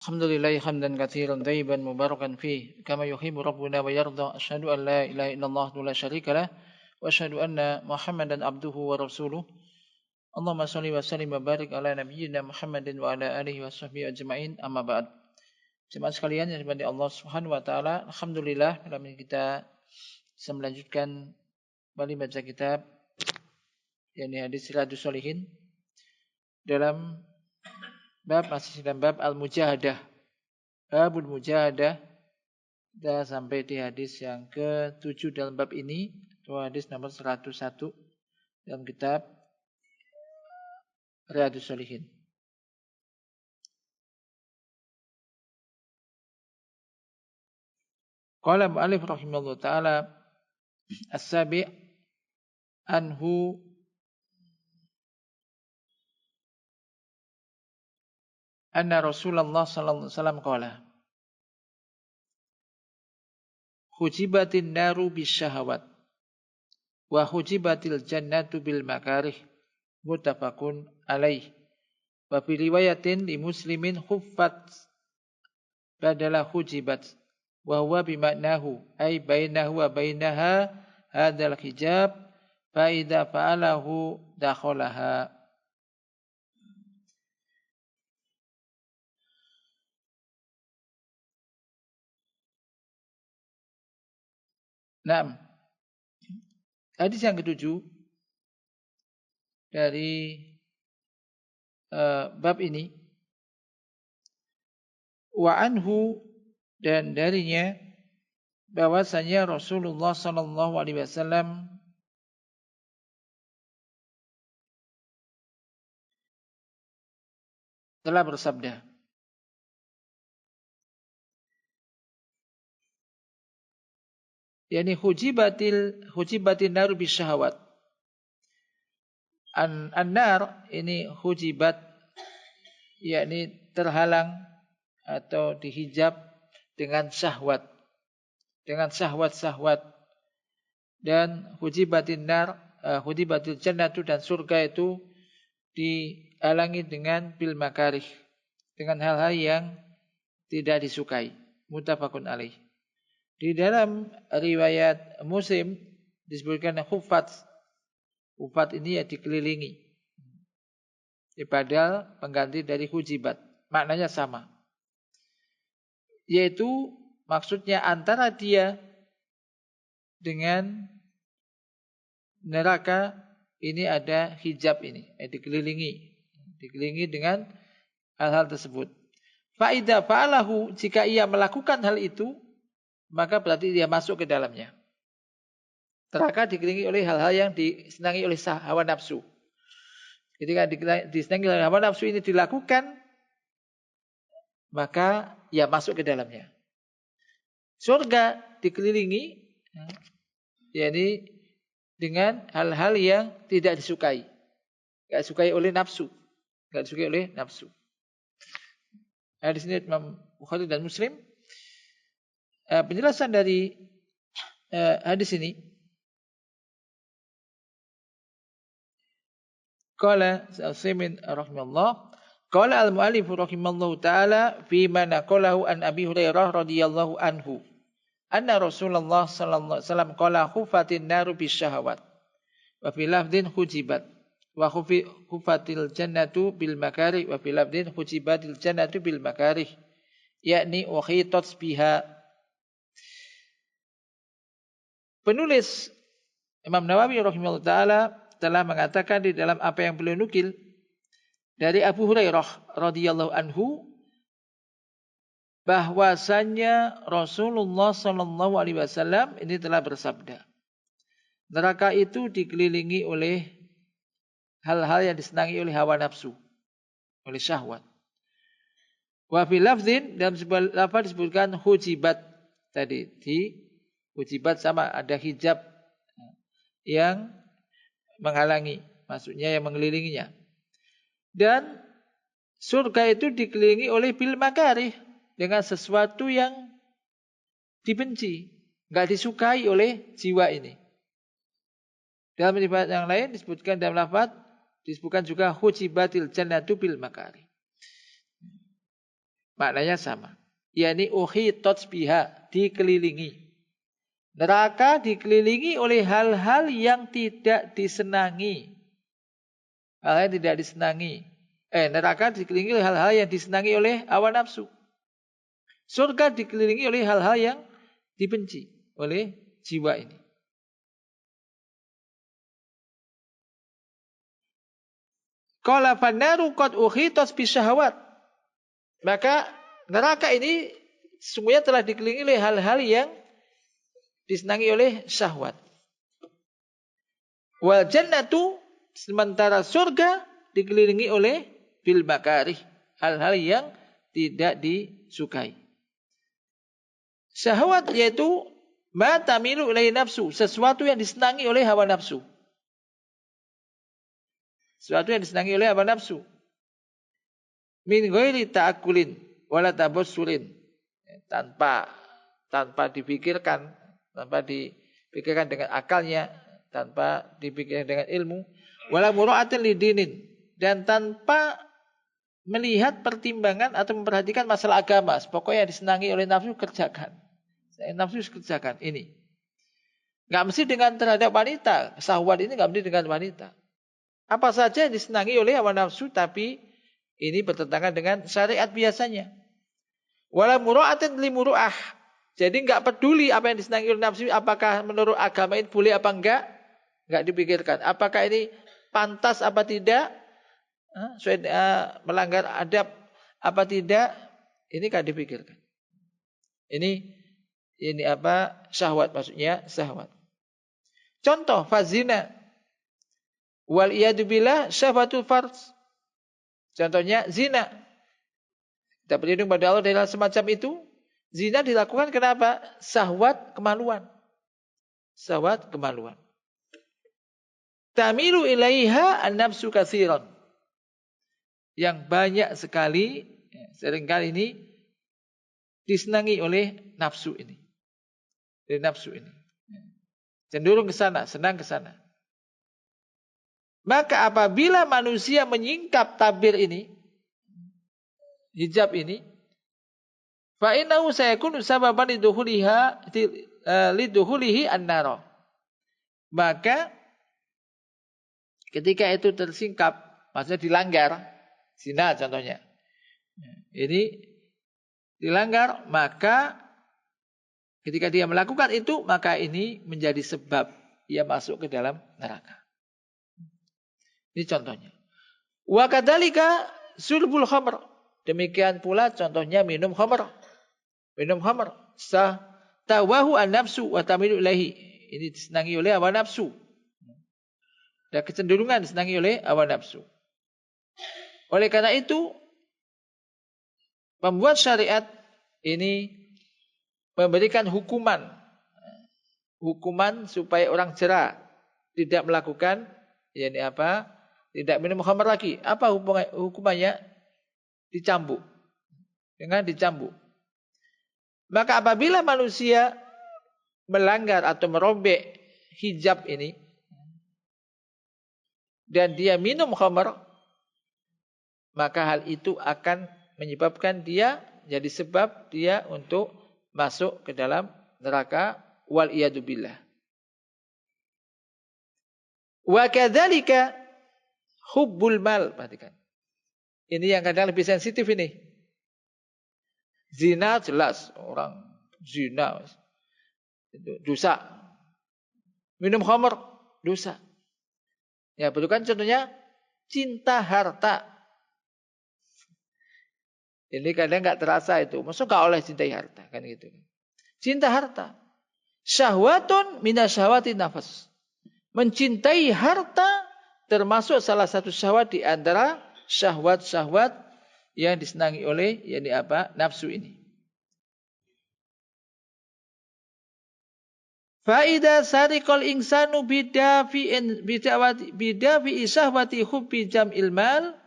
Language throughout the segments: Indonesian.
Alhamdulillah hamdan katsiran tayyiban mubarakan fih kama yuhibbu rabbuna wa yarda. Asyhadu an la ilaha illallah wa la syarika lah wa asyhadu anna Muhammadan abduhu wa rasuluh. Allahumma shalli wa sallim wa barik ala nabiyyina Muhammadin wa ala alihi wa sahbihi ajma'in. Amma ba'd. Jemaah sekalian yang dirahmati Allah Subhanahu wa taala, alhamdulillah malam ini kita bisa melanjutkan kembali baca kitab yakni hadis Riyadhus Shalihin dalam masih dalam bab al-mujahadah. Babul mujahadah. Kita sampai di hadis yang ke-7 dalam bab ini, itu hadis nomor 101 dalam kitab Riyadhus Shalihin. Qala mu'allif rahimahullah ta'ala as-sabi' anhu anna Rasulullah sallallahu alaihi wasallam qala hujibatin naru bisyahawat wa hujibatil jannatu bil makarih muttafaqun alaih. Wa fi riwayatin li muslimin khuffat badala hujibat wa huwa bimaknahu ay bainahu wa bainaha hadzal hijab fa idza fa'alahu dakhalaha. Naam. Hadis yang ke-7 dari bab ini, wa anhu, dan darinya bahwasanya Rasulullah sallallahu alaihi wasallam telah bersabda, yakni hujibatin naru bisyahawat. An-nar ini hujibat, yakni terhalang atau dihijab dengan syahwat, dengan syahwat-syahwat. Dan hujibatin nar, hujibatil jannatu, dan surga itu dihalangi dengan bil makarih, dengan hal-hal yang tidak disukai. Muttafaqun alaih. Di dalam riwayat Muslim disebutkan khuffat. Khuffat ini ya dikelilingi. Padahal pengganti dari hujibat. Maknanya sama. Yaitu maksudnya antara dia dengan neraka ini ada hijab ini. Dikelilingi dengan hal-hal tersebut. Fa idza fa'alahu, jika ia melakukan hal itu, maka berarti dia masuk ke dalamnya. Neraka dikelilingi oleh hal-hal yang disenangi oleh hawa nafsu. Ketika disenangi oleh hawa nafsu ini dilakukan, maka ia masuk ke dalamnya. Surga dikelilingi, yakni dengan hal-hal yang tidak disukai. Tidak disukai oleh nafsu. Tidak disukai oleh nafsu. Nah, di sini Imam Bukhari dan Muslim, penjelasan dari hadis ini, qala Al-Utsaimin rahimahullah, qala al-mu'allif rahimallahu taala fi ma naqalahu an Abi Hurairah radhiyallahu anhu anna Rasulullah sallallahu alaihi wasallam qala khufatin naru bisyahawat wa fi lafdhin hujibat wa khufatil jannatu bil makarih wa fi lafdhin hujibatil jannatu bil makarih, yakni ukhitat biha. Penulis Imam Nawawi rahimahullah ta'ala telah mengatakan di dalam apa yang beliau nukil dari Abu Hurairah radhiyallahu anhu, bahwasanya Rasulullah sallallahu alaihi wasallam ini telah bersabda, neraka itu dikelilingi oleh hal-hal yang disenangi oleh hawa nafsu, oleh syahwat. Wa fi lafdzin, dalam sebuah lafaz disebutkan hujibat tadi, hujibat sama ada hijab yang menghalangi, maksudnya yang mengelilinginya. Dan surga itu dikelilingi oleh bil makarih, dengan sesuatu yang dibenci, enggak disukai oleh jiwa ini. Dalam riwayat yang lain disebutkan dalam lafaz, disebutkan juga hujibatil jannatu bil makarih. Maknanya sama. Yani uhitat biha, dikelilingi. Neraka dikelilingi oleh hal-hal yang tidak disenangi. Hal yang tidak disenangi. Neraka dikelilingi oleh hal-hal yang disenangi oleh hawa nafsu. Surga dikelilingi oleh hal-hal yang dibenci oleh jiwa ini. Qala fannaru qad uhitat bisyahawat. Maka neraka ini semuanya telah dikelilingi oleh hal-hal yang disenangi oleh syahwat. Wal jannatu, sementara surga dikelilingi oleh bil makarih, hal-hal yang tidak disukai. Syahwat yaitu ma tamilu ilai nafsu, sesuatu yang disenangi oleh hawa nafsu. Sesuatu yang disenangi oleh hawa nafsu. Min ghairi ta'akkulin wala tabassurin. Tanpa dipikirkan, dengan akalnya, tanpa dipikirkan dengan ilmu, wala mura'atin lidinin, dan tanpa melihat pertimbangan atau memperhatikan masalah agama. Pokoknya disenangi oleh nafsu kerjakan. Nafsu kerjakan ini. Enggak mesti dengan terhadap wanita. Syahwat ini enggak mesti dengan wanita. Apa saja yang disenangi oleh hawa nafsu, tapi ini bertentangan dengan syariat biasanya. Wala mura'atin li muru'ah. Jadi enggak peduli apa yang disenangi oleh nafsu, apakah menurut agama ini boleh apa enggak dipikirkan. Apakah ini pantas apa tidak, melanggar adab apa tidak, ini enggak dipikirkan. Ini apa? Syahwat, maksudnya syahwat. Contoh fazina wal iyadu billah syahwatul farz. Contohnya zina. Kita berlindung pada Allah dari hal semacam itu. Zina dilakukan kenapa? Syahwat kemaluan. Syahwat kemaluan. Tamilu ilaiha an-nafsu katsiran. Yang banyak sekali, seringkali ini disenangi oleh nafsu ini. Dari nafsu ini. Cenderung ke sana, senang ke sana. Maka apabila manusia menyingkap tabir ini, hijab ini, fa innahu sayakunu sababan liduhulihi an-nar. Maka ketika itu tersingkap, maksudnya dilanggar, zina contohnya. Ini dilanggar, maka ketika dia melakukan itu, maka ini menjadi sebab ia masuk ke dalam neraka. Ini contohnya. Wa kadzalika surbul khamr. Demikian pula contohnya minum khamr. Minum khamr. Tawahu an-nafsu wa tamilu ilaihi. Ini disenangi oleh hawa nafsu. Dan kecenderungan disenangi oleh hawa nafsu. Oleh karena itu, pembuat syariat ini memberikan hukuman. Hukuman supaya orang jera tidak melakukan, yakni apa? Tidak minum khamr lagi. Apa hukumannya? Dicambuk. Dengan dicambuk. Maka apabila manusia melanggar atau merobek hijab ini, dan dia minum khamr, maka hal itu akan menyebabkan dia, jadi sebab dia untuk masuk ke dalam neraka, wal iyadu billah. Wa kadzalika hubbul mal, perhatikan. Ini yang kadang lebih sensitif ini. Zina jelas, orang zina itu dosa. Minum khamr dosa. Ya, bukan contohnya cinta harta. Ini kadang enggak terasa itu. Maksudnya enggak oleh cintai harta, kan gitu. Cinta harta. Syahwatun minasyahwati nafas. Mencintai harta termasuk salah satu syahwat di antara syahwat-syahwat yang disenangi oleh, yakni apa? Nafsu ini. Faida sariqal insanu bidafi syahwati hubbi jam'il mal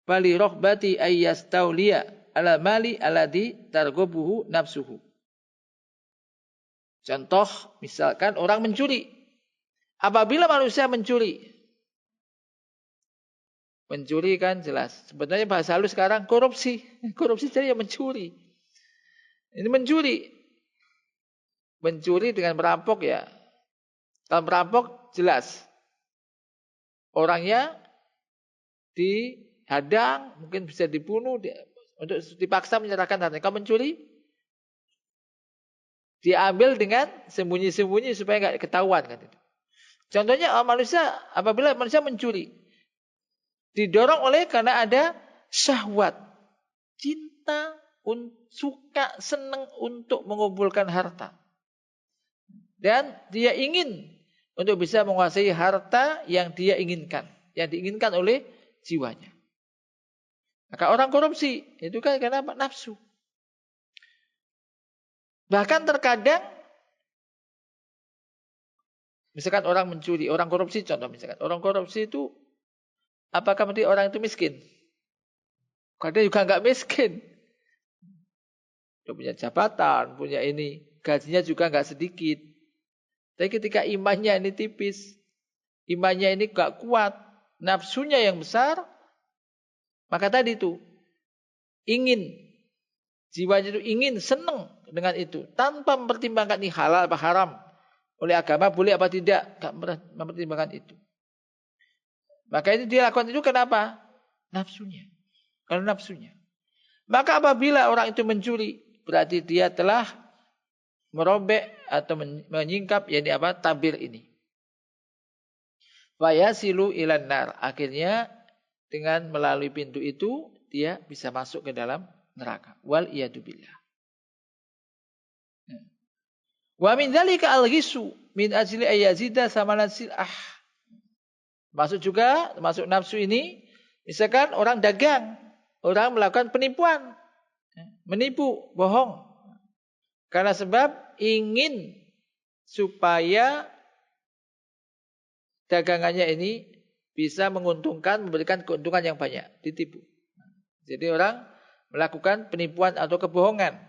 bali rohbati ayyastauliya ala mali alladhi targhabuhu nafsuhu. Contoh, misalkan orang mencuri. Apabila manusia mencuri, Mencuri kan jelas. Sebenarnya bahasa halus sekarang korupsi. Korupsi jadi ya mencuri. Ini mencuri. Mencuri dengan merampok ya. Kalau merampok jelas. Orangnya dihadang, mungkin bisa dibunuh, untuk dipaksa menyerahkan harta. Kalau mencuri, diambil dengan sembunyi-sembunyi supaya nggak ketahuan kan itu. Contohnya manusia, apabila manusia mencuri, didorong oleh karena ada syahwat, cinta, suka, senang untuk mengumpulkan harta. Dan dia ingin untuk bisa menguasai harta yang dia inginkan, yang diinginkan oleh jiwanya. Maka orang korupsi itu kan karena nafsu. Bahkan terkadang misalkan orang mencuri, orang korupsi contoh misalkan. Orang korupsi itu apakah berarti orang itu miskin? Kadang juga enggak miskin. Dia punya jabatan, punya ini, gajinya juga enggak sedikit. Tapi ketika imannya ini tipis, imannya ini enggak kuat, nafsunya yang besar, maka tadi itu ingin, jiwanya itu ingin, senang dengan itu, tanpa mempertimbangkan ini halal apa haram, oleh agama boleh apa tidak, enggak mempertimbangkan itu. Maka itu dia lakukan itu kenapa? Nafsunya. Kalau nafsunya. Maka apabila orang itu mencuri, berarti dia telah merobek atau menyingkap yakni apa? Tabir ini. Fayasilu ilan nar. Akhirnya dengan melalui pintu itu dia bisa masuk ke dalam neraka. Wal iyadu billah. Wa min dzalika al-ghisu min ajli ayazida samanan sil'ah. Masuk juga masuk nafsu ini, misalkan orang dagang, orang melakukan penipuan, menipu, bohong. Karena sebab ingin supaya dagangannya ini bisa menguntungkan, memberikan keuntungan yang banyak, ditipu. Jadi orang melakukan penipuan atau kebohongan.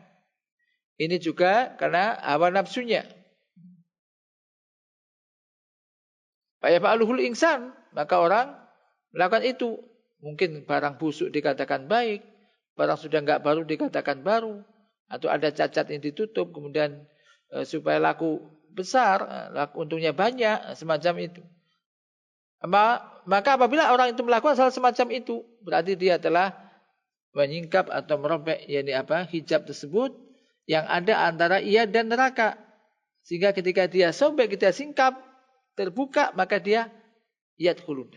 Ini juga karena hawa nafsunya. Fayafa'aluhul insan, maka orang melakukan itu. Mungkin barang busuk dikatakan baik, barang sudah enggak baru dikatakan baru, atau ada cacat yang ditutup, kemudian supaya laku besar, laku untungnya banyak, semacam itu. Maka apabila orang itu melakukan hal semacam itu, berarti dia telah menyingkap atau merobek yakni apa? Hijab tersebut yang ada antara ia dan neraka. Sehingga ketika dia sobek, kita singkap, terbuka, maka dia yadkhulun,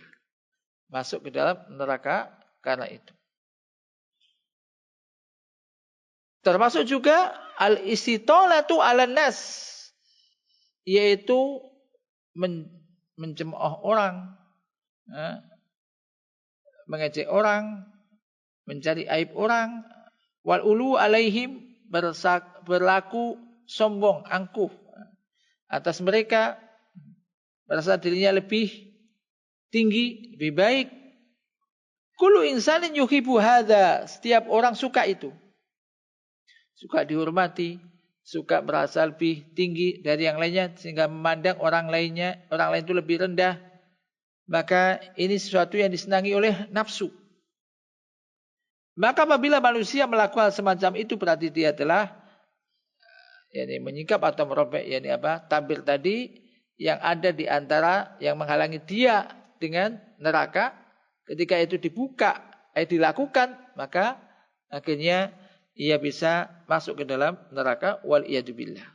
masuk ke dalam neraka karena itu. Termasuk juga al-istitolatu 'alan nas, yaitu mencemooh orang, mengejek orang, mencari aib orang, wal ulu alaihim, berlaku sombong, angkuh atas mereka, merasa dirinya lebih tinggi, lebih baik. Kullu insanin yuhibbu hadza, setiap orang suka itu. Suka dihormati, suka merasa lebih tinggi dari yang lainnya sehingga memandang orang lain itu lebih rendah. Maka ini sesuatu yang disenangi oleh nafsu. Maka apabila manusia melakukan semacam itu berarti dia telah menyingkap atau merobek tabir tadi yang ada di antara yang menghalangi dia dengan neraka. Ketika itu dibuka, dilakukan, maka akhirnya ia bisa masuk ke dalam neraka, wal iyadu billah.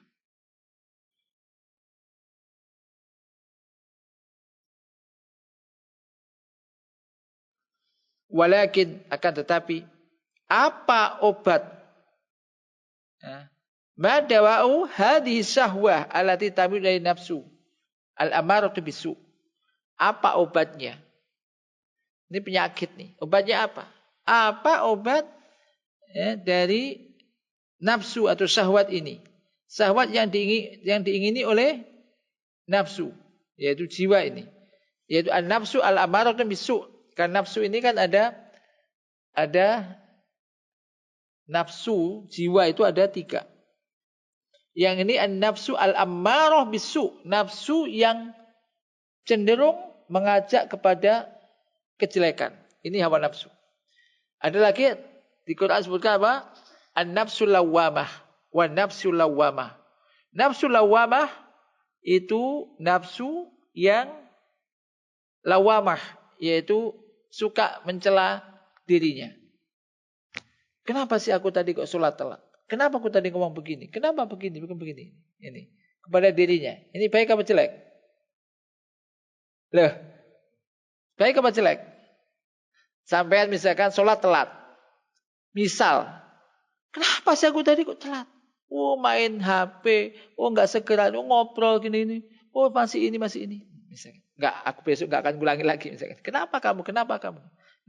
Walakin, akan tetapi, apa obat? Ma dawa'u hadhihi syahwah allati tamilu ilai nafsu al-amaratu bisu. Apa obatnya? Ini penyakit nih. Obatnya apa? Apa obat dari nafsu atau syahwat ini? Syahwat yang diingini oleh nafsu, yaitu jiwa ini. Yaitu an-nafsu al-amaratu bisu. Karena nafsu ini kan ada nafsu, jiwa itu ada 3. Yang ini an-nafsu al-ammarah bisu, nafsu yang cenderung mengajak kepada kejelekan. Ini hawa nafsu. Ada lagi di Quran sebutkan apa? An-nafsul lawwamah. Wa nafsul lawwamah. Nafsul lawwamah itu nafsu yang lawamah, yaitu suka mencela dirinya. Kenapa sih aku tadi kok sholat telat? Kenapa aku tadi ngomong begini? Kenapa begini? Bukan begini. Ini kepada dirinya. Ini baik apa jelek? Loh, baik apa jelek? Sampai misalkan sholat telat. Misal, kenapa sih aku tadi kok telat? Oh main HP, oh nggak segera, oh ngobrol gini, oh masih ini. Misalkan, nggak, aku besok nggak akan ulangi lagi. Misalkan, kenapa kamu?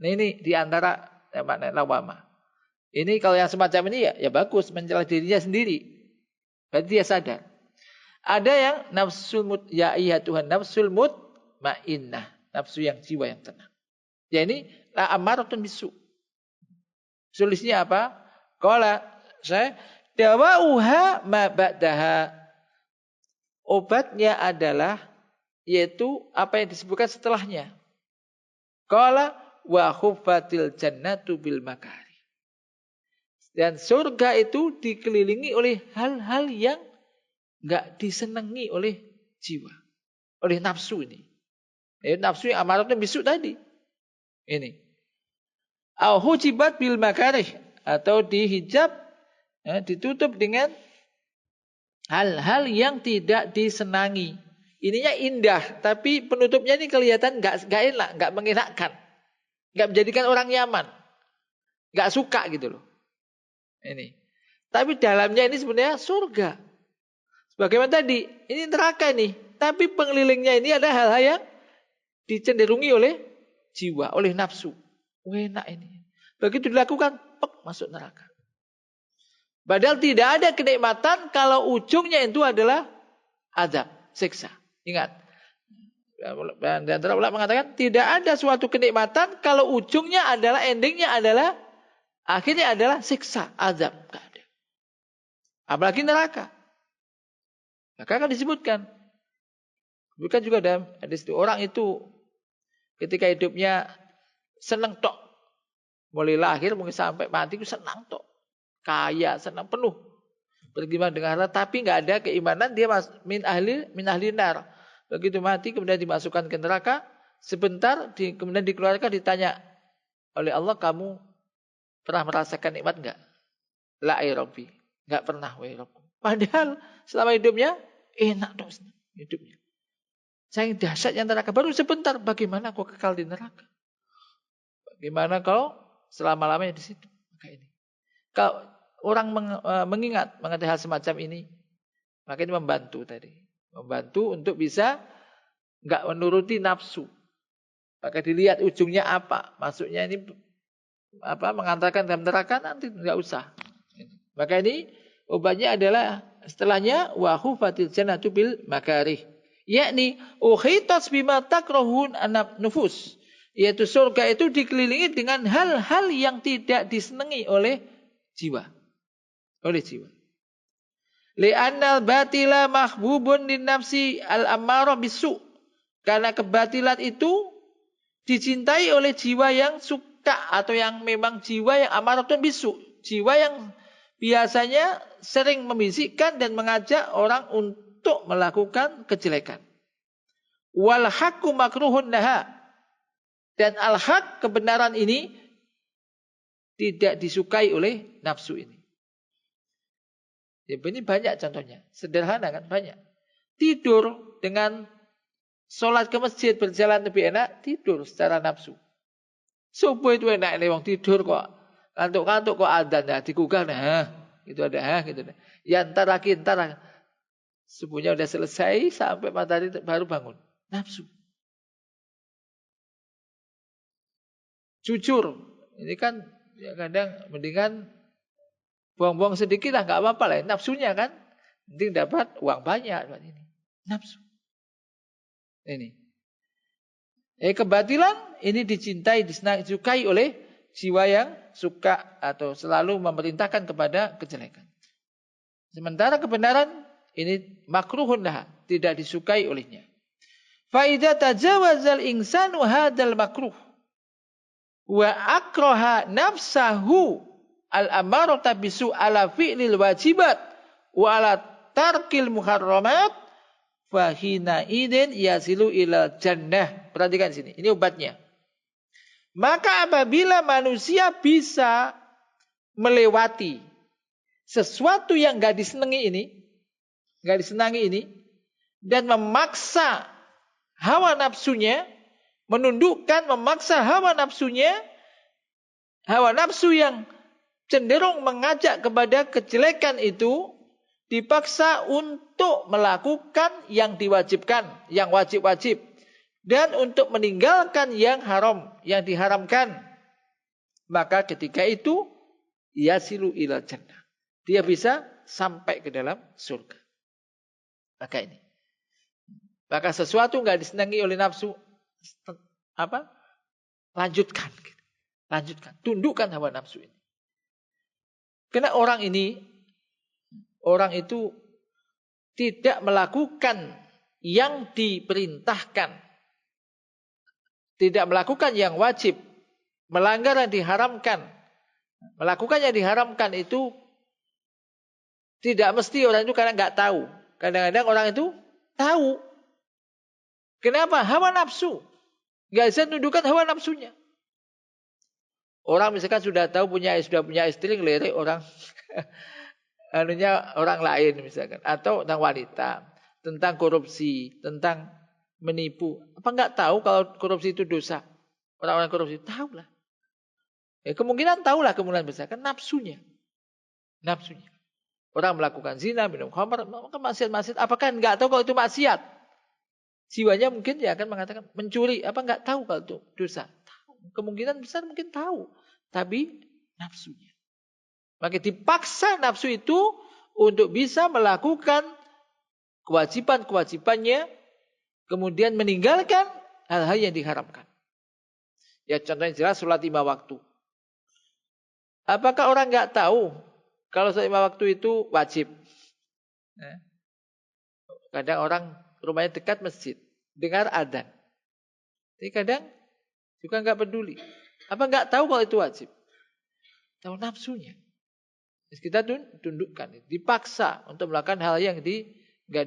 Nah ini diantara makna lawamah. Ini kalau yang semacam ini ya bagus, mencela dirinya sendiri. Berarti dia sadar. Ada yang nafsul ya iya Tuhan, nafsul mutmainnah, nafsu yang jiwa yang tenang. Ya ini la amaratun bisu. Solusinya apa? Qala saya dawauha ma ba'daha. Obatnya adalah yaitu apa yang disebutkan setelahnya. Qala wa khuffatil jannatu bil makari. Dan surga itu dikelilingi oleh hal-hal yang enggak disenangi oleh jiwa, oleh nafsu ini. Nafsu yang amaratun bisu tadi. Ini. Au hujibat bil makarih, atau dihijab, ditutup dengan hal-hal yang tidak disenangi. Ininya indah, tapi penutupnya ini kelihatan enggak enak, enggak mengenakan. Enggak menjadikan orang nyaman. Enggak suka gitu loh. Ini. Tapi dalamnya ini sebenarnya surga. Sebagaimana tadi, ini neraka nih. Tapi pengelilingnya ini ada hal-hal yang dicenderungi oleh jiwa, oleh nafsu. Enak ini. Begitu dilakukan, masuk neraka. Padahal tidak ada kenikmatan kalau ujungnya itu adalah azab, siksa. Ingat. Dan antara ulama mengatakan tidak ada suatu kenikmatan kalau ujungnya adalah, endingnya adalah, akhirnya adalah siksa, azab. Tidak ada. Apalagi neraka. Maka akan disebutkan. Bukan juga dalam hadis itu. Orang itu ketika hidupnya senang tok. Mulai lahir mungkin sampai mati itu senang tok. Kaya, senang penuh. Beriman dengan harta. Tapi nggak ada keimanan. Dia min ahli nar. Begitu mati kemudian dimasukkan ke neraka. Sebentar kemudian dikeluarkan, ditanya oleh Allah, kamu pernah merasakan nikmat enggak? La ay Rabbi. Enggak pernah wahai Rabbku. Padahal selama hidupnya enak dong hidupnya. Sayang dahsyatnya neraka. Baru sebentar, bagaimana kau kekal di neraka? Bagaimana kau selama-lamanya di situ? Maka ini. Kalau orang mengingat mengenai hal semacam ini, maka ini membantu tadi. Membantu untuk bisa enggak menuruti nafsu. Maka dilihat ujungnya apa. Maksudnya ini apa, mengantarkan dalam neraka, nanti enggak usah. Maka ini obatnya adalah setelahnya wa hufatil jannatu bil makarih, yakni ukhitat bima takrahun anab nufus, yaitu surga itu dikelilingi dengan hal-hal yang tidak disenangi oleh jiwa, li'annal batila mahbubun lin nafsi al ammarah bisu, karena kebatilan itu dicintai oleh jiwa yang suka, atau yang memang jiwa yang amaratun bisu, jiwa yang biasanya sering membisikkan dan mengajak orang untuk melakukan kejelekan. Wal haqqu makruhun laha, dan al-haq, kebenaran ini tidak disukai oleh nafsu ini. Ya, ini banyak contohnya, sederhana kan, banyak. Tidur dengan sholat ke masjid berjalan lebih enak, tidur secara nafsu. Subuh itu enak nih, wong tidur kok kantuk-kantuk kok adzan ya digugah gitu ada gitu. Ya ntar lagi. Subuhnya udah selesai sampai matahari baru bangun. Nafsu. Jujur, ini kan ya kadang mendingan buang-buang sedikit lah, enggak apa-apa lah, nafsunya kan. Mending dapat uang banyak buat ini. Nafsu. Ini. Kebatilan ini dicintai, disukai oleh jiwa yang suka atau selalu memerintahkan kepada kejelekan. Sementara kebenaran ini makruhun lah, tidak disukai olehnya. Fa idza tajawazal insanu hadzal makruh, wa akraha nafsahu al-amarata bisu ala fi'lil wajibat wa ala tarkil muharramat fahina idin yasilu ila jannah. Perhatikan sini, ini obatnya. Maka apabila manusia bisa melewati sesuatu yang gak disenangi ini, dan memaksa hawa nafsunya, memaksa hawa nafsu yang cenderung mengajak kepada kejelekan itu, dipaksa untuk melakukan yang diwajibkan, yang wajib-wajib, dan untuk meninggalkan yang haram, yang diharamkan. Maka ketika itu yasilu ila jannah, dia bisa sampai ke dalam surga. Maka sesuatu nggak disenangi oleh nafsu, lanjutkan, tundukkan hawa nafsu ini. Karena orang itu tidak melakukan yang diperintahkan, tidak melakukan yang wajib, melanggar yang diharamkan. Melakukan yang diharamkan itu tidak mesti orang itu karena nggak tahu. Kadang-kadang orang itu tahu. Kenapa? Hawa nafsu. Nggak bisa menundukkan hawa nafsunya. Orang misalkan sudah punya istri, ngelirik orang orang lain misalkan, atau tentang wanita, tentang korupsi, tentang menipu. Apa nggak tahu kalau korupsi itu dosa? Orang-orang korupsi tahulah. Kemungkinan tahulah, kemungkinan besar kan nafsunya. Orang melakukan zina, minum khamar, maksiat. Apakah nggak tahu kalau itu maksiat? Jiwanya mungkin dia akan mengatakan mencuri. Apa nggak tahu kalau itu dosa? Tahu. Kemungkinan besar mungkin tahu, tapi nafsunya. Maka dipaksa nafsu itu untuk bisa melakukan kewajiban-kewajibannya, kemudian meninggalkan hal-hal yang diharamkan. Ya contohnya jelas sholat 5 waktu. Apakah orang nggak tahu kalau sholat 5 waktu itu wajib? Kadang orang rumahnya dekat masjid, dengar adzan. Tapi kadang juga nggak peduli. Apa nggak tahu kalau itu wajib? Tahu nafsunya. Kita tundukkan, dipaksa untuk melakukan hal yang nggak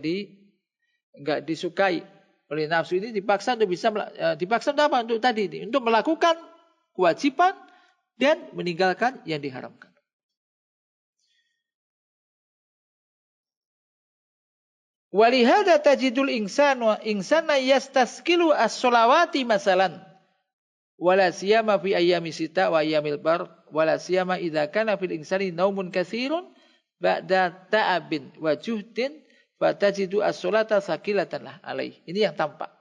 disukai oleh nafsu ini, dipaksa untuk untuk apa? Untuk melakukan kewajiban dan meninggalkan yang diharamkan. Walihada tajidul insana yastaskilu as-sholawati masalan. Wala siyama fi ayyami sita wa ayyamil bar, wala siyama idza kana fil insani naumun katsirun ba'da ta'abin wa juhdin fatajidu as-sholata sakilatan lah alaih. Ini yang tampak.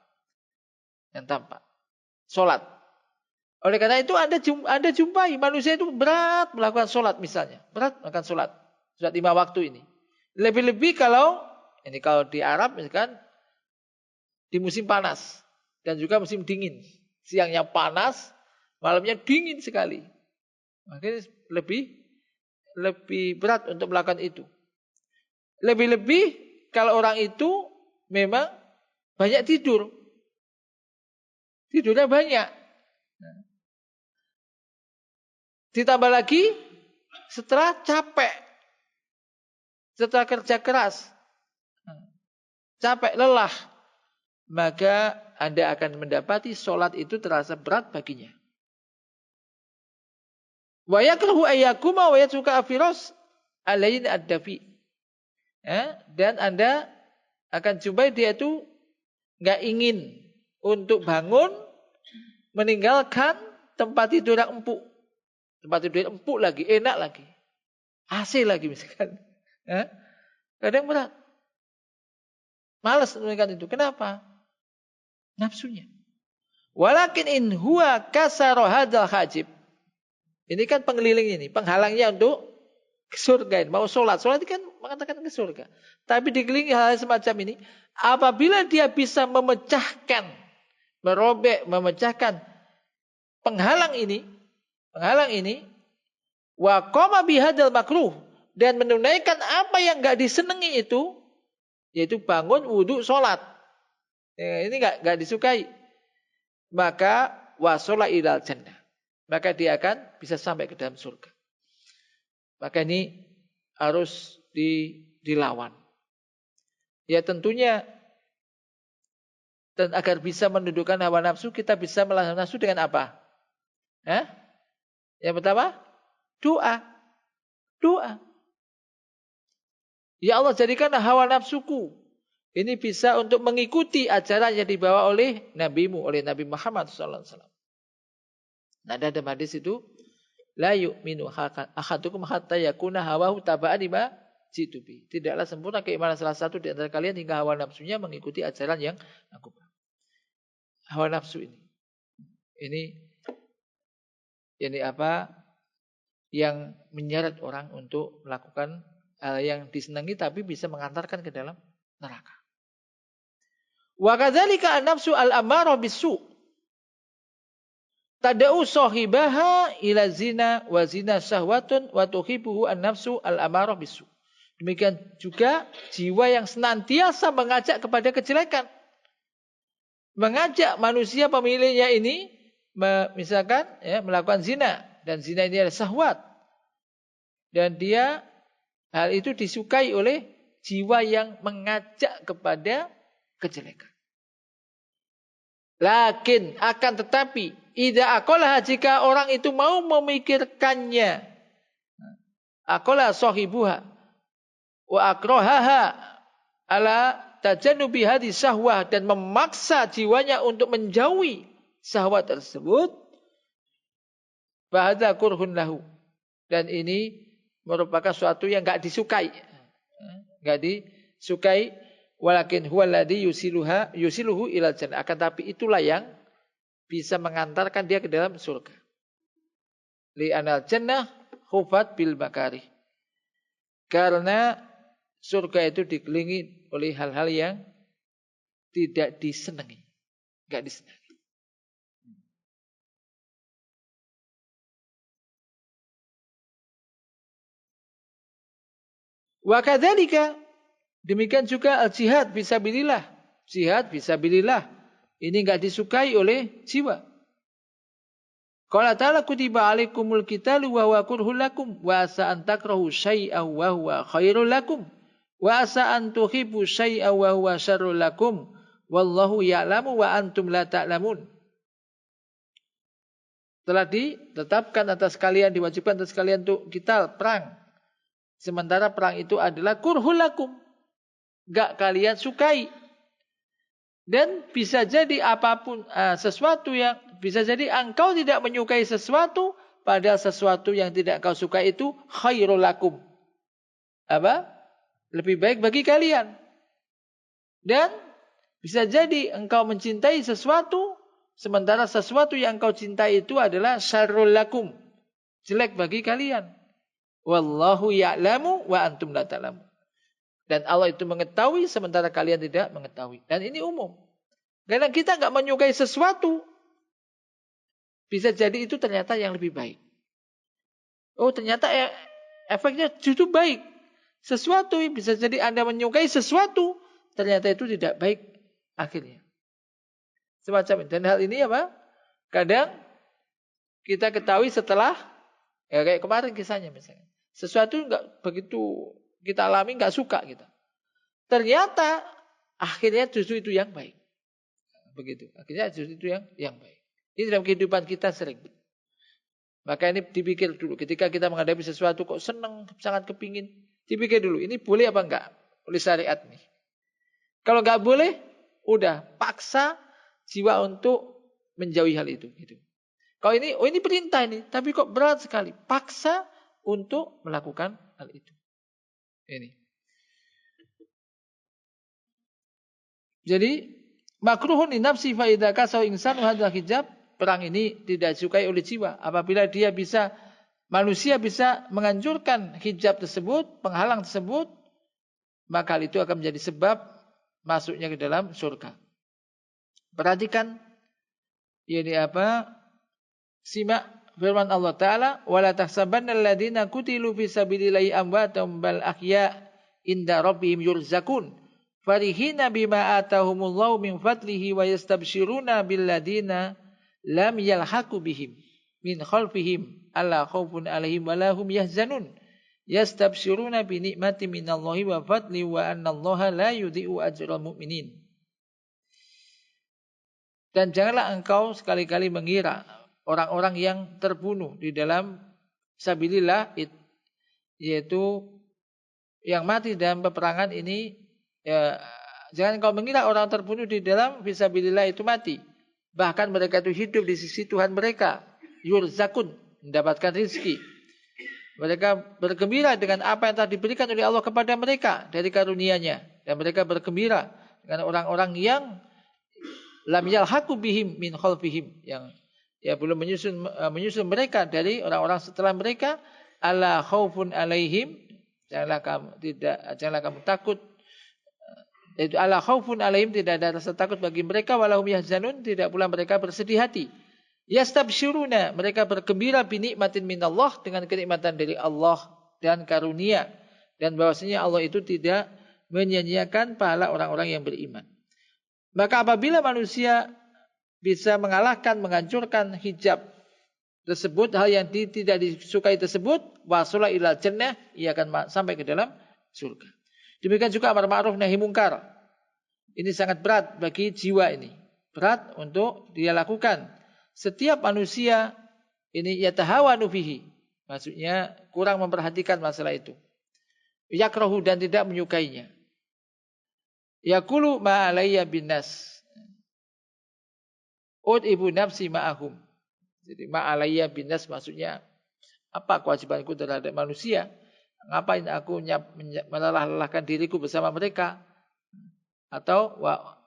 Salat. Oleh karena itu Anda jumpai manusia itu berat melakukan salat misalnya. Berat melakukan salat. Salat 5 waktu ini. Lebih-lebih kalau di Arab misalkan di musim panas dan juga musim dingin. Siangnya panas, malamnya dingin sekali. Makanya lebih berat untuk melakukan itu. Lebih-lebih kalau orang itu memang banyak tidur. Tidurnya banyak. Ditambah lagi setelah capek. Setelah kerja keras. Capek, lelah. Maka Anda akan mendapati sholat itu terasa berat baginya. Wa yakrahu ayyakuma wa yatsuka afiros alain ad-dafi. Dan Anda akan jumpai dia itu enggak ingin untuk bangun meninggalkan tempat tidur yang empuk. Tempat tidur yang empuk lagi, enak lagi. AC lagi misalkan. Kadang berat. Malas meninggalkan itu. Kenapa? Nafsunya. Walakin in huwa kasara hadzal hajib. Ini kan pengeliling ini, penghalangnya untuk ke surga. Mau sholat itu kan mengatakan ke surga. Tapi dikelilingi hal semacam ini, apabila dia bisa memecahkan penghalang ini, wa qama bihadzal makruh, dan menunaikan apa yang enggak disenangi itu, yaitu bangun, wudu, sholat. Ini enggak disukai. Maka wasola ilal jannah. maka dia akan bisa sampai ke dalam surga. Maka ini harus dilawan. Ya tentunya, dan agar bisa menundukkan hawa nafsu, kita bisa melawan nafsu dengan apa? Yang pertama, doa. Doa. Ya Allah, jadikanlah hawa nafsuku ini bisa untuk mengikuti ajaran yang dibawa oleh Nabi-Mu, oleh Nabi Muhammad SAW. Nah, dalam hadis itu, la yu'minu ahadukum hatta yakuna hawahu taba'an lima jitu bi. Tidaklah sempurna keimanan salah satu di antara kalian hingga hawa nafsunya mengikuti ajaran yang aku bawa. Hawa nafsu ini apa yang menyeret orang untuk melakukan hal yang disenangi tapi bisa mengantarkan ke dalam neraka. Wa kadzalika an-nafsu al-ammarah bis-su. Tad'u sahibaha ila zina wa zina syahwatun wa tuhibbuhu an-nafsu al-ammarah bis-su. Demikian juga jiwa yang senantiasa mengajak kepada kejelekan. Mengajak manusia pemilihnya ini misalkan melakukan zina, dan zina ini adalah syahwat. Dan hal itu disukai oleh jiwa yang mengajak kepada kejelekan. Lakin akan tetapi idza aqalah, jika orang itu mau memikirkannya, aqala sahibuha wa akrahaha ala tajannubi hadhihi syahwah, dan memaksa jiwanya untuk menjauhi syahwat tersebut, bahadza kurhun lahu, dan ini merupakan suatu yang enggak disukai. Enggak disukai. Walakin huwa alladhi yusiluhu ilal jannah. Akan tapi itulah yang bisa mengantarkan dia ke dalam surga. Li anal jannah khufat bil makarih. Karena surga itu dikelilingi oleh hal-hal yang tidak disenangi. Enggak disenangi. Wa kadzalika, demikian juga al-jihad fisabilillah. Jihad fisabilillah ini enggak disukai oleh jiwa. Qala ta'ala kutiba alaikumul qitalu wa huwa kurhul lakum wa asa an takrahu syai'an wa huwa khairul lakum wa asa an tuhibbu syai'an wa huwa syarrul lakum wallahu ya'lamu wa antum la ta'lamun. Telah ditetapkan atas kalian, diwajibkan atas kalian untuk qital, perang. Sementara perang itu adalah kurhul lakum, enggak kalian sukai. Dan bisa jadi apapun sesuatu yang bisa jadi engkau tidak menyukai sesuatu, padahal sesuatu yang tidak engkau sukai itu khairul lakum. Apa? Lebih baik bagi kalian. Dan bisa jadi engkau mencintai sesuatu, sementara sesuatu yang engkau cintai itu adalah syarrul lakum, jelek bagi kalian. Wallahu ya'lamu wa antum la ta'lamun. Dan Allah itu mengetahui sementara kalian tidak mengetahui. Dan ini umum. Karena kita enggak menyukai sesuatu, bisa jadi itu ternyata yang lebih baik. Oh, ternyata efeknya justru baik. Sesuatu bisa jadi Anda menyukai sesuatu, ternyata itu tidak baik akhirnya. Semacam itu. Dan hal ini apa? Kadang kita ketahui setelah, kayak kemarin kisahnya misalnya. Sesuatu enggak begitu kita alami, enggak suka kita. Ternyata akhirnya justru itu yang baik. Begitu. Akhirnya justru itu yang baik. Ini dalam kehidupan kita sering. Maka ini dipikir dulu. Ketika kita menghadapi sesuatu kok senang, sangat kepingin. Dipikir dulu. Ini boleh apa enggak? Oleh syariat nih. Kalau enggak boleh, udah paksa jiwa untuk menjauhi hal itu. Gitu. Kalau ini perintah ini. Tapi kok berat sekali. Paksa untuk melakukan hal itu. Ini. Jadi makruhun li nafsi fa idza kasau insanu hadzal hijab, perang ini tidak disukai oleh jiwa apabila manusia bisa menganjurkan hijab tersebut, penghalang tersebut, maka hal itu akan menjadi sebab masuknya ke dalam surga. Perhatikan ini apa? Simak firman Allah Ta'ala, wala tahsabanna alladziina qutilu fi sabilillahi amwatam bal ahya inda rabbihim yurzakun farihina bima atahumullahu min fadlihi wa yastabshiruna billadzina lam yalhaqu bihim min khalfihim alla khaufun 'alaihim wa la hum yahzanun yastabshiruna bi ni'mati minallahi wa fadli wa annallaha la yudhi'u ajral mu'minin. Dan janganlah engkau sekali-kali mengira orang-orang yang terbunuh di dalam sabilillah, yaitu yang mati dalam peperangan ini, ya, jangan engkau mengira orang terbunuh di dalam fisabilillah itu mati. Bahkan mereka itu hidup di sisi Tuhan mereka, yurzakun, mendapatkan rizki. Mereka bergembira dengan apa yang telah diberikan oleh Allah kepada mereka dari karunia-Nya, dan mereka bergembira dengan orang-orang yang lam yalhaqu bihim min khalfihim, yang ya belum menyusul mereka dari orang-orang setelah mereka. Alla khaufun 'alaihim, janganlah kamu takut. Itu alla khaufun 'alaihim, tidak ada rasa takut bagi mereka, walahum yahzanun, tidak pula mereka bersedih hati. Yastabsyiruna, mereka bergembira bi nikmatin minallah, dengan kenikmatan dari Allah dan karunia, dan bahwasanya Allah itu tidak menyia-nyiakan pahala orang-orang yang beriman. Maka apabila manusia bisa mengalahkan, menghancurkan hijab tersebut, hal yang tidak disukai tersebut, wasula ilal jannah, ia akan sampai ke dalam surga. Demikian juga amar ma'ruf nahi mungkar. Ini sangat berat bagi jiwa ini. Berat untuk dia lakukan. Setiap manusia ini yatahawanu fihi, maksudnya kurang memperhatikan masalah itu. Yakrahu, dan tidak menyukainya. Yaqulu ma alayya binnas, ibu nafsi ma'ahum. Jadi ma alayya binnas maksudnya, apa kewajibanku terhadap manusia? Ngapain aku melelah-lelahkan diriku bersama mereka? Atau wa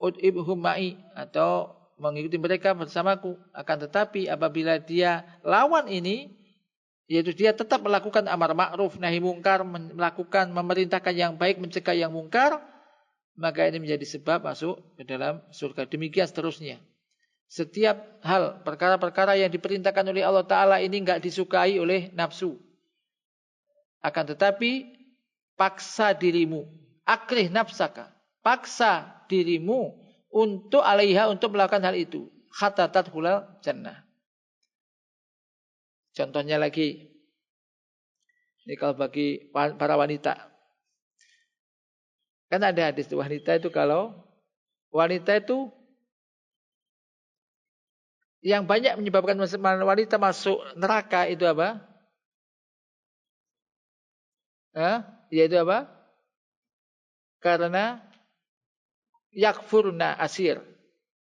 ud'ibhum ma'i, atau mengikuti mereka bersamaku. Akan tetapi apabila dia lawan ini, yaitu dia tetap melakukan amar ma'ruf nahi mungkar, melakukan memerintahkan yang baik, mencegah yang mungkar, maka ini menjadi sebab masuk ke dalam surga. Demikian seterusnya. Setiap hal, perkara-perkara yang diperintahkan oleh Allah Ta'ala ini enggak disukai oleh nafsu. Akan tetapi paksa dirimu, akrih nafsaka, paksa dirimu untuk alaiha, untuk melakukan hal itu, hatta tadkhulal jannah. Contohnya lagi, ini kalau bagi para wanita, kan ada hadis wanita itu, kalau wanita itu yang banyak menyebabkan wanita masuk neraka itu apa? Yaitu apa? Karena yakfurna asir,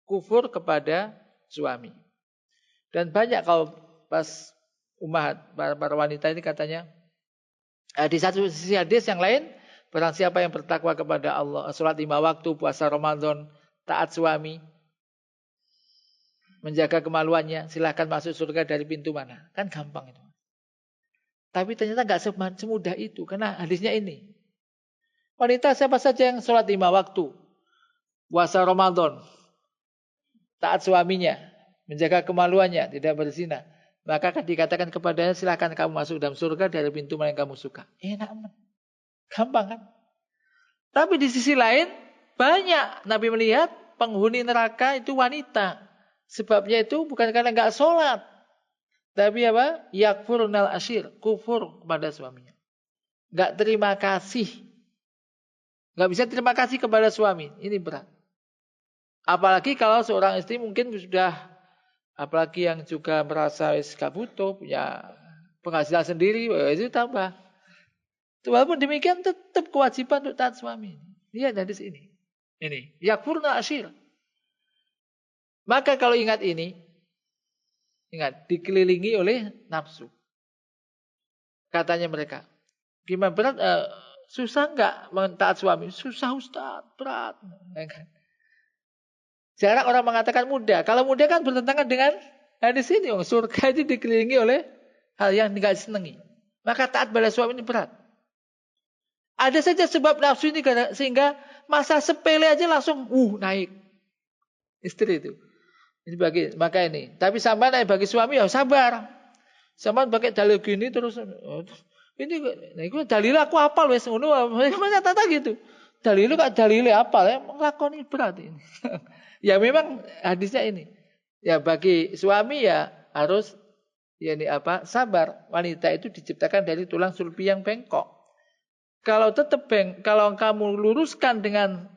kufur kepada suami. Dan banyak kalau pas ummahat, para wanita ini katanya, di satu sisi hadis yang lain, barang siapa yang bertakwa kepada Allah, sholat 5 waktu, puasa Ramadan, taat suami, menjaga kemaluannya, silahkan masuk surga dari pintu mana. Kan gampang itu. Tapi ternyata enggak semudah itu, karena hadisnya ini. Wanita siapa saja yang sholat 5 waktu, puasa Ramadan, taat suaminya, menjaga kemaluannya, tidak berzina, maka akan dikatakan kepadanya, silakan kamu masuk dalam surga dari pintu mana yang kamu suka. Enak amat. Gampang kan? Tapi di sisi lain, banyak Nabi melihat penghuni neraka itu wanita. Sebabnya itu bukan karena enggak sholat, tapi apa? Yakfurnal ashir, kufur kepada suaminya. Enggak terima kasih. Enggak bisa terima kasih kepada suami. Ini berat. Apalagi kalau seorang istri mungkin sudah, apalagi yang juga merasa gak butuh, punya penghasilan sendiri, itu tambah. Walaupun demikian tetap kewajiban untuk taat suami. Lihat dari sini. Ini, yakfurna ashir. Maka kalau ingat ini, ingat, dikelilingi oleh nafsu. Katanya mereka, gimana berat? Susah enggak mentaat suami? Susah Ustaz, berat. Jarang orang mengatakan mudah. Kalau mudah kan bertentangan dengan hadis ini. Surga itu dikelilingi oleh hal yang tidak disenangi. Maka taat pada suami ini berat. Ada saja sebab nafsu ini sehingga masa sepele aja langsung naik. Istri itu. Ini maka ini. Tapi sama naik bagi suami ya sabar. Sama pakai dalil gini terus. Ini dalil aku hafal wes ngono. Mana tata gitu. Dalil kok dalil hafal ya, nglakoni berat ini. Ya memang hadisnya ini. Ya bagi suami ya harus sabar. Wanita itu diciptakan dari tulang sulbi yang bengkok. Kalau kalau kamu luruskan dengan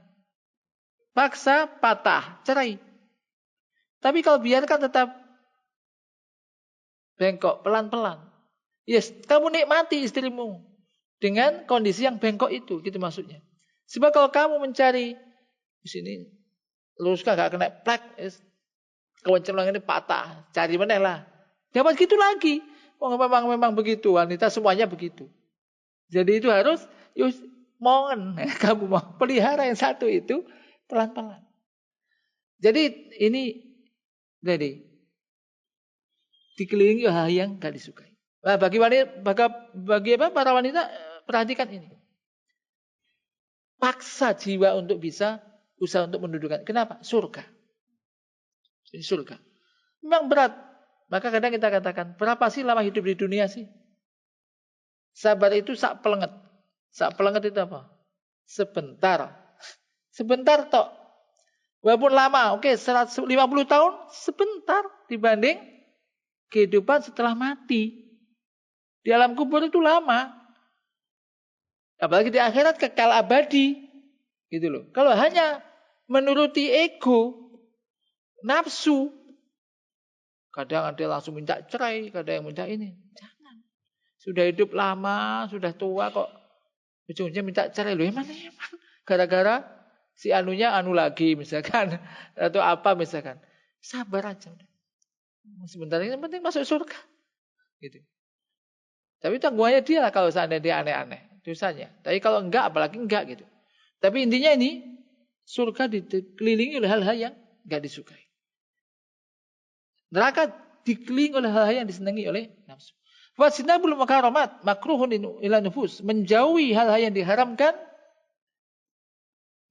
paksa, patah, cerai. Tapi kalau biarkan tetap bengkok pelan-pelan. Yes, kamu nikmati istrimu dengan kondisi yang bengkok itu, gitu maksudnya. Sebab kalau kamu mencari di sini luruskan gak kena plek, kewencelang ini patah, cari mana lah. Dapat gitu lagi. Oh, memang begitu, wanita semuanya begitu. Jadi itu harus mohon kamu mau pelihara yang satu itu pelan-pelan. Jadi ini dikelilingi hal yang gak disukai. Nah, bagi para wanita perhatikan ini. Paksa jiwa untuk bisa usaha untuk mendudukan. Kenapa? Surga. Ini surga. Memang berat. Maka kadang kita katakan, berapa sih lama hidup di dunia sih? Sabar itu sak pelenget. Sak pelenget itu apa? Sebentar. Sebentar tok. Walaupun lama, oke 150 tahun, sebentar dibanding kehidupan setelah mati. Di alam kubur itu lama. Apalagi di akhirat kekal abadi. Gitu loh. Kalau hanya menuruti ego, nafsu, kadang ada langsung minta cerai, kadang yang minta ini. Jangan. Sudah hidup lama, sudah tua kok ujung-ujungnya minta cerai. Loh emang. Gara-gara si anunya anu lagi misalkan. Atau apa misalkan. Sabar aja. Sebentar ini yang penting masuk surga. Gitu. Tapi tanggungannya dia lah kalau seandainya dia aneh-aneh. Dosanya. Tapi kalau enggak, apalagi enggak gitu. Tapi intinya ini, surga dikelilingi oleh hal-hal yang enggak disukai. Neraka dikelilingi oleh hal-hal yang disenangi oleh nafsu. Wasinabul makaramat makruhun ila nufus. Menjauhi hal-hal yang diharamkan.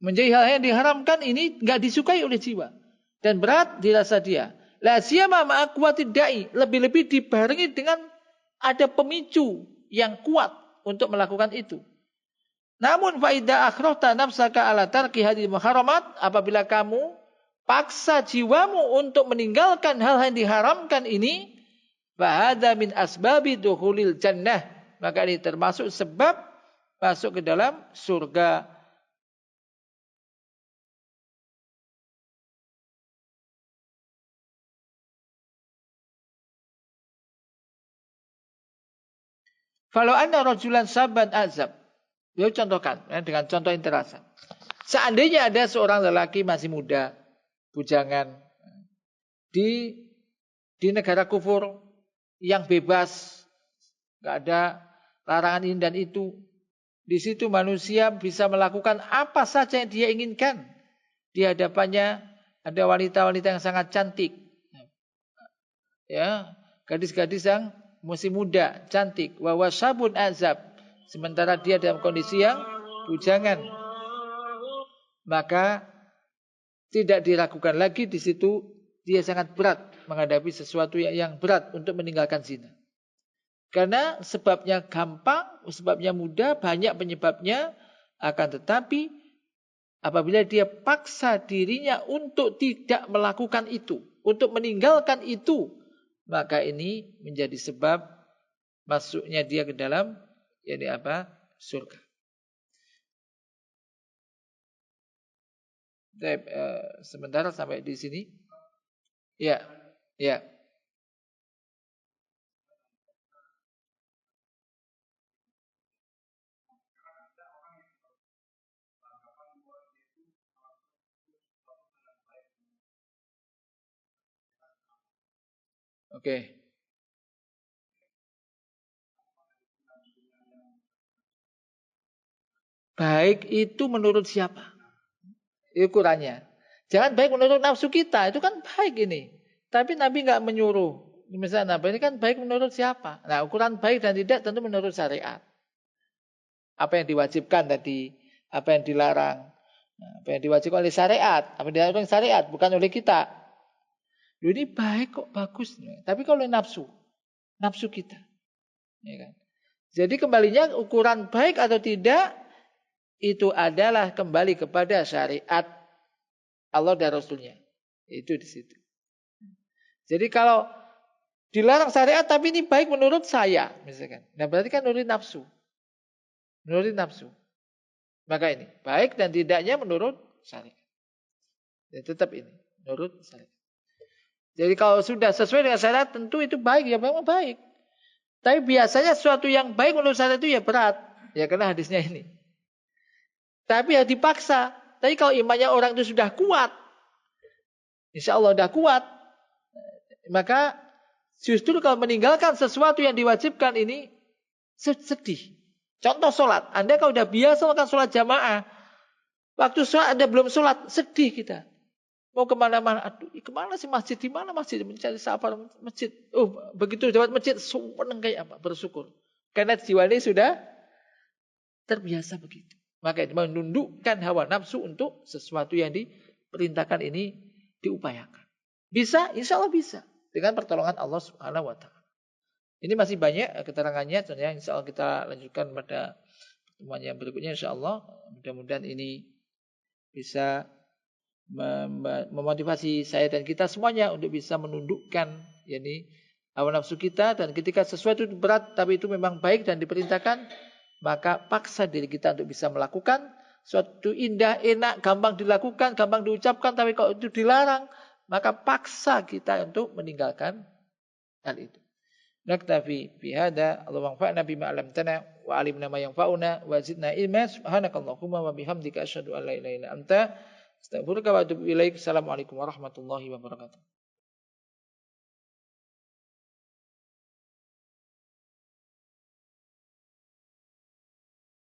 Menjauhi hal-hal yang diharamkan ini enggak disukai oleh jiwa. Dan berat dirasa dia. La siyama ma'akwatid da'i. Lebih-lebih dibarengi dengan ada pemicu yang kuat untuk melakukan itu. Namun faida akhrota nafsaka ala tarki hadil muharamat, apabila kamu paksa jiwamu untuk meninggalkan hal-hal yang diharamkan ini, fahada min asbabi dukhulil jannah, maka ini termasuk sebab masuk ke dalam surga. Kalau anda rajulan saban azab, beliau contohkan dengan contoh yang terasa. Seandainya ada seorang lelaki masih muda, bujangan, di negara kufur yang bebas, nggak ada larangan ini dan itu. Di situ manusia bisa melakukan apa saja yang dia inginkan. Di hadapannya ada wanita-wanita yang sangat cantik, ya, gadis-gadis yang masih muda, cantik. Wa wasabun azab. Sementara dia dalam kondisi yang bujangan. Maka tidak diragukan lagi di situ dia sangat berat menghadapi sesuatu yang berat untuk meninggalkan zina. Karena sebabnya gampang, sebabnya mudah, banyak penyebabnya. Akan tetapi apabila dia paksa dirinya untuk tidak melakukan itu, untuk meninggalkan itu, maka ini menjadi sebab masuknya dia ke dalam surga. Sementara sampai di sini. Ya. Oke. Baik itu menurut siapa? Ukurannya. Jangan baik menurut nafsu kita, itu kan baik ini. Tapi Nabi nggak menyuruh. Misalnya Nabi ini kan baik menurut siapa? Nah, ukuran baik dan tidak tentu menurut syariat. Apa yang diwajibkan tadi, apa yang dilarang. Apa yang diwajibkan oleh syariat, apa yang dilarang oleh syariat, bukan oleh kita. Ini baik kok, bagus. Tapi kalau nafsu kita. Ya kan? Jadi kembalinya ukuran baik atau tidak, itu adalah kembali kepada syariat Allah dan Rasulnya. Itu di situ. Jadi kalau dilarang syariat tapi ini baik menurut saya, misalkan. Nah berarti kan menurut nafsu. Menurut nafsu. Maka ini baik dan tidaknya menurut syariat. Ya, tetap ini menurut syariat. Jadi kalau sudah sesuai dengan syariat tentu itu baik, ya memang baik. Tapi biasanya sesuatu yang baik menurut syariat itu ya berat. Ya karena hadisnya ini. Tapi ya dipaksa. Tapi kalau imannya orang itu sudah kuat, insya Allah sudah kuat, maka justru kalau meninggalkan sesuatu yang diwajibkan ini sedih. Contoh sholat. Anda kalau sudah biasa melakukan sholat jamaah, waktu sholat Anda belum sholat, sedih kita. Mau kemana-mana, aduh kemana sih masjid, di mana masjid, mencari safar masjid. Oh begitu dapat masjid, seneng kayak apa, bersyukur. Karena jiwa ini sudah terbiasa begitu. Maka menundukkan hawa nafsu untuk sesuatu yang diperintahkan ini diupayakan. Bisa, insya Allah bisa. Dengan pertolongan Allah Subhanahu wa ta'ala. Ini masih banyak keterangannya. Tentunya insya Allah kita lanjutkan pada pertemuan yang berikutnya insya Allah. Mudah-mudahan ini bisa memotivasi saya dan kita semuanya untuk bisa menundukkan yakni hawa nafsu kita. Dan ketika sesuatu itu berat tapi itu memang baik dan diperintahkan, maka paksa diri kita untuk bisa melakukan. Suatu indah, enak, gampang dilakukan, gampang diucapkan, tapi kalau itu dilarang, maka paksa kita untuk meninggalkan hal itu. Naktafi bihada, Allahumma anfa'na bima 'allamtana wa 'allimna ma yanfa'una wa zidna ilma. Subhanakallahumma wa bihamdika asyhadu an la ilaha illa anta astaghfiruka wa atubu ilaik. Assalamualaikum warahmatullahi wabarakatuh.